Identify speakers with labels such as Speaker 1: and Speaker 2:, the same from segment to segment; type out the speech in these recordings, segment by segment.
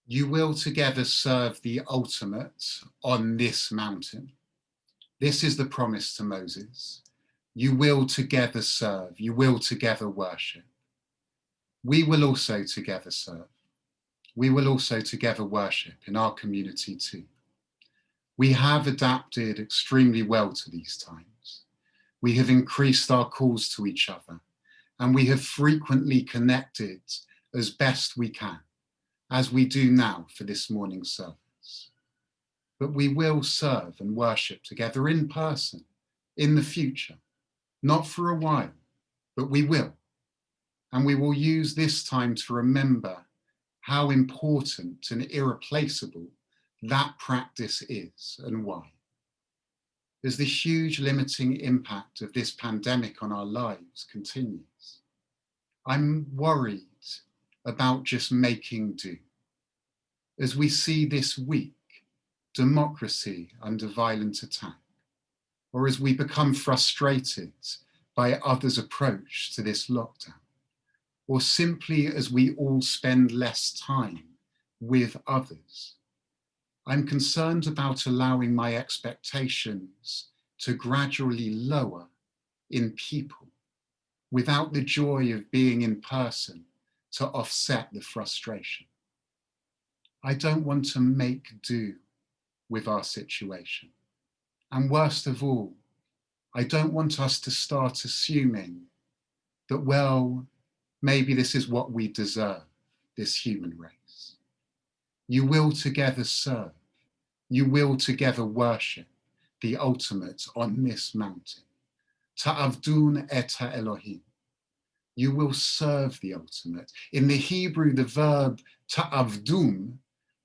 Speaker 1: You will together serve the ultimate on this mountain. This is the promise to Moses. You will together serve, you will together worship. We will also together serve. We will also together worship in our community too. We have adapted extremely well to these times. We have increased our calls to each other, and we have frequently connected as best we can, as we do now for this morning's service. But we will serve and worship together in person in the future, not for a while, but we will. And we will use this time to remember how important and irreplaceable that practice is and why. As the huge limiting impact of this pandemic on our lives continues, I'm worried about just making do. As we see this week, democracy under violent attack, or as we become frustrated by others' approach to this lockdown, or simply as we all spend less time with others. I'm concerned about allowing my expectations to gradually lower in people without the joy of being in person to offset the frustration. I don't want to make do with our situation. And worst of all, I don't want us to start assuming that, well, maybe this is what we deserve, this human race. You will together serve. You will together worship the ultimate on this mountain. Ta'avdun et Elohim. You will serve the ultimate. In the Hebrew, the verb ta'avdun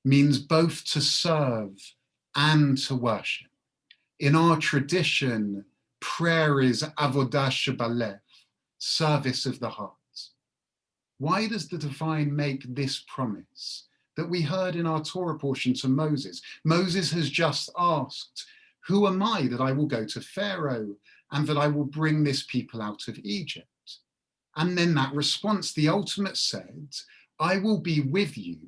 Speaker 1: means both to serve and to worship. In our tradition, prayer is avodah shebalev, service of the heart. Why does the divine make this promise that we heard in our Torah portion to Moses? Moses has just asked, who am I that I will go to Pharaoh and that I will bring this people out of Egypt? And then that response, the ultimate said, I will be with you,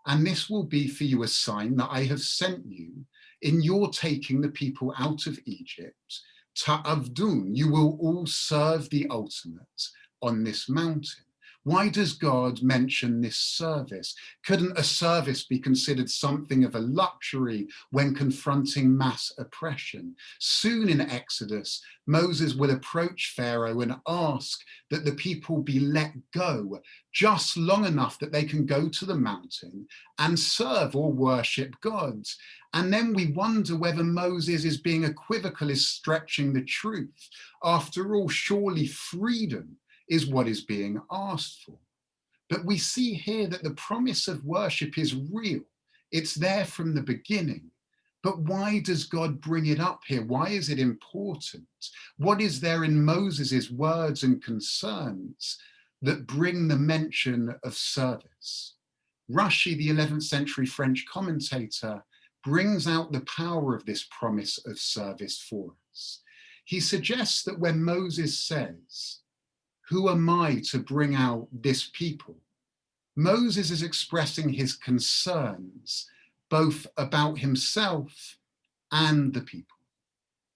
Speaker 1: and this will be for you a sign that I have sent you in your taking the people out of Egypt. Ta'avdun, you will all serve the ultimate on this mountain. Why does God mention this service? Couldn't a service be considered something of a luxury when confronting mass oppression? Soon in Exodus, Moses will approach Pharaoh and ask that the people be let go just long enough that they can go to the mountain and serve or worship God. And then we wonder whether Moses is being equivocal, is stretching the truth. After all, surely freedom is what is being asked for. But we see here that the promise of worship is real. It's there from the beginning. But why does God bring it up here? Why is it important? What is there in Moses's words and concerns that bring the mention of service? Rabbi, the 11th century French commentator, brings out the power of this promise of service for us. He suggests that when Moses says, who am I to bring out this people? Moses is expressing his concerns both about himself and the people.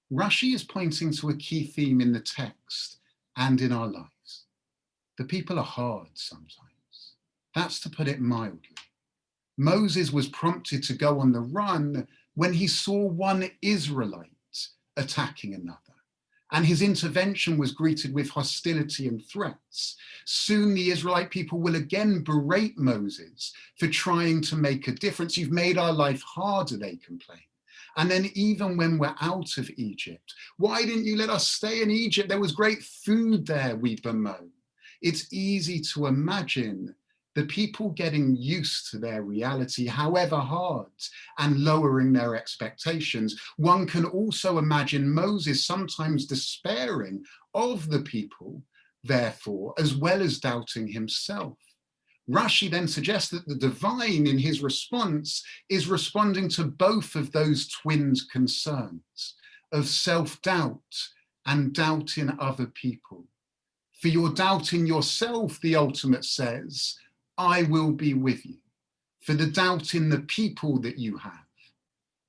Speaker 1: Rashi is pointing to a key theme in the text and in our lives. The people are hard sometimes. That's to put it mildly. Moses was prompted to go on the run when he saw one Israelite attacking another. And his intervention was greeted with hostility and threats. Soon the Israelite people will again berate Moses for trying to make a difference. You've made our life harder, they complain. And then even when we're out of Egypt, why didn't you let us stay in Egypt? There was great food there, we bemoan. It's easy to imagine the people getting used to their reality, however hard, and lowering their expectations. One can also imagine Moses sometimes despairing of the people, therefore, as well as doubting himself. Rashi then suggests that the divine, in his response, is responding to both of those twin concerns of self-doubt and doubt in other people. For your doubt in yourself, the ultimate says, I will be with you. for the doubt in the people that you have.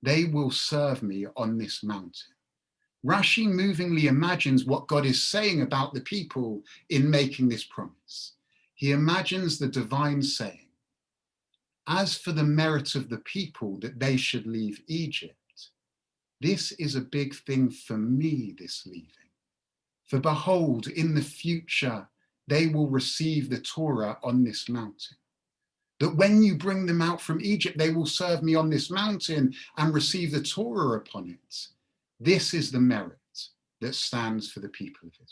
Speaker 1: They will serve me on this mountain. Rashi movingly imagines what God is saying about the people in making this promise. He imagines the divine saying, as for the merit of the people that they should leave Egypt, this is a big thing for me, this leaving. For behold, in the future, they will receive the Torah on this mountain. That when you bring them out from Egypt, they will serve me on this mountain and receive the Torah upon it. This is the merit that stands for the people of Israel.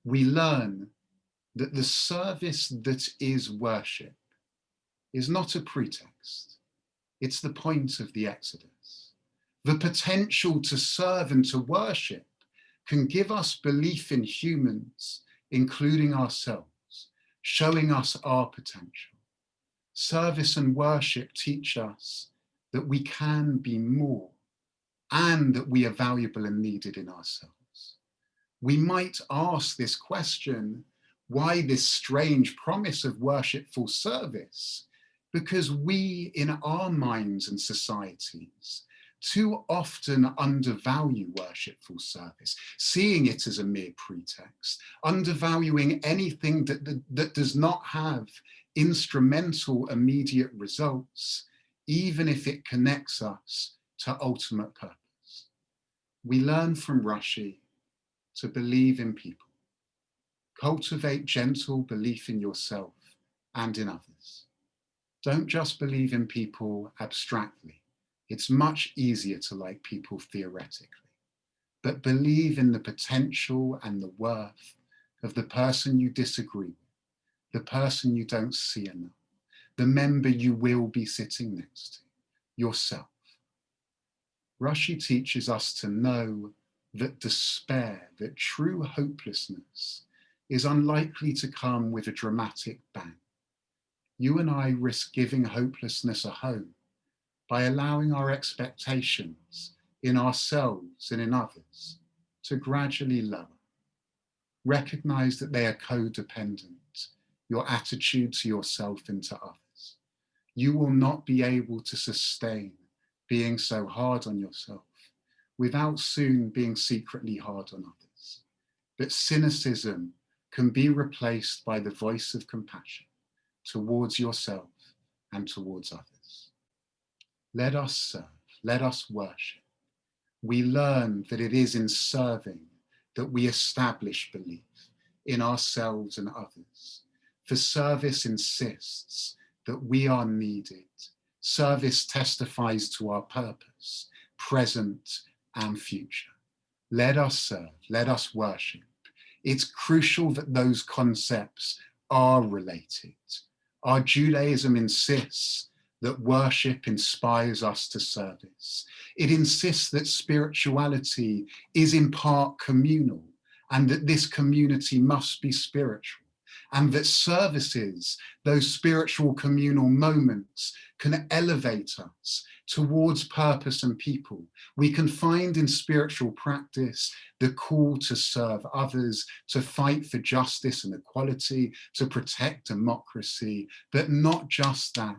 Speaker 1: We learn that the service that is worship is not a pretext. It's the point of the Exodus. The potential to serve and to worship can give us belief in humans, including ourselves, showing us our potential. Service and worship teach us that we can be more and that we are valuable and needed in ourselves. We might ask this question, why this strange promise of worshipful service? Because we, in our minds and societies, too often undervalue worshipful service, seeing it as a mere pretext, undervaluing anything that does not have instrumental immediate results, even if it connects us to ultimate purpose. We learn from Rashi to believe in people. Cultivate gentle belief in yourself and in others. Don't just believe in people abstractly. It's much easier to like people theoretically, but believe in the potential and the worth of the person you disagree with, the person you don't see enough, the member you will be sitting next to, yourself. Rashi teaches us to know that despair, that true hopelessness, is unlikely to come with a dramatic bang. You and I risk giving hopelessness a home by allowing our expectations in ourselves and in others to gradually lower. Recognize that they are codependent, your attitude to yourself and to others. You will not be able to sustain being so hard on yourself without soon being secretly hard on others. But cynicism can be replaced by the voice of compassion towards yourself and towards others. Let us serve, let us worship. We learn that it is in serving that we establish belief in ourselves and others. For service insists that we are needed. Service testifies to our purpose, present and future. Let us serve, let us worship. It's crucial that those concepts are related. Our Judaism insists that worship inspires us to service. It insists that spirituality is in part communal and that this community must be spiritual, and that services, those spiritual communal moments, can elevate us towards purpose and people. We can find in spiritual practice the call to serve others, to fight for justice and equality, to protect democracy, but not just that.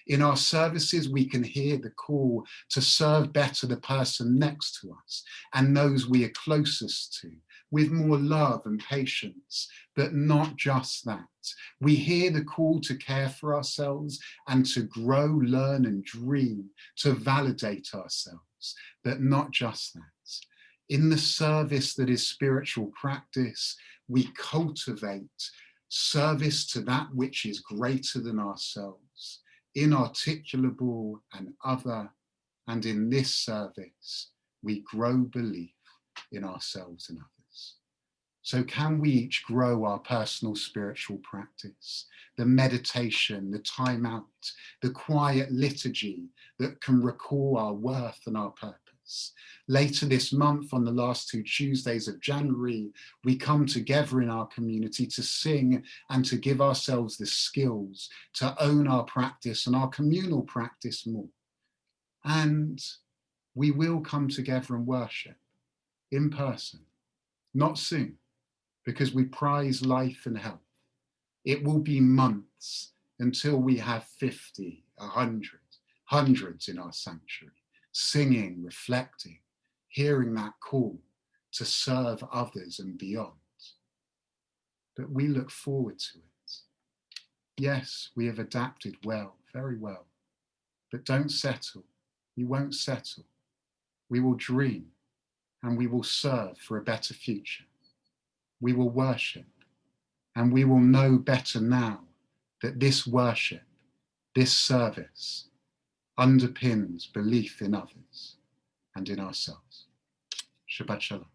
Speaker 1: In our services, we can hear the call to serve better the person next to us and those we are closest to, with more love and patience, but not just that. We hear the call to care for ourselves and to grow, learn, and dream, to validate ourselves, but not just that. In the service that is spiritual practice, we cultivate service to that which is greater than ourselves, inarticulable and other, and in this service, we grow belief in ourselves and others. So can we each grow our personal spiritual practice, the meditation, the time out, the quiet liturgy that can recall our worth and our purpose? Later this month, on the last 2 Tuesdays of January, we come together in our community to sing and to give ourselves the skills to own our practice and our communal practice more. And we will come together and worship in person, not soon, because we prize life and health. It will be months until we have 50, 100, hundreds in our sanctuary, singing, reflecting, hearing that call to serve others and beyond. But we look forward to it. Yes, we have adapted well, very well, but don't settle. We won't settle. We will dream and we will serve for a better future. We will worship and we will know better now that this worship, this service, underpins belief in others and in ourselves. Shabbat Shalom.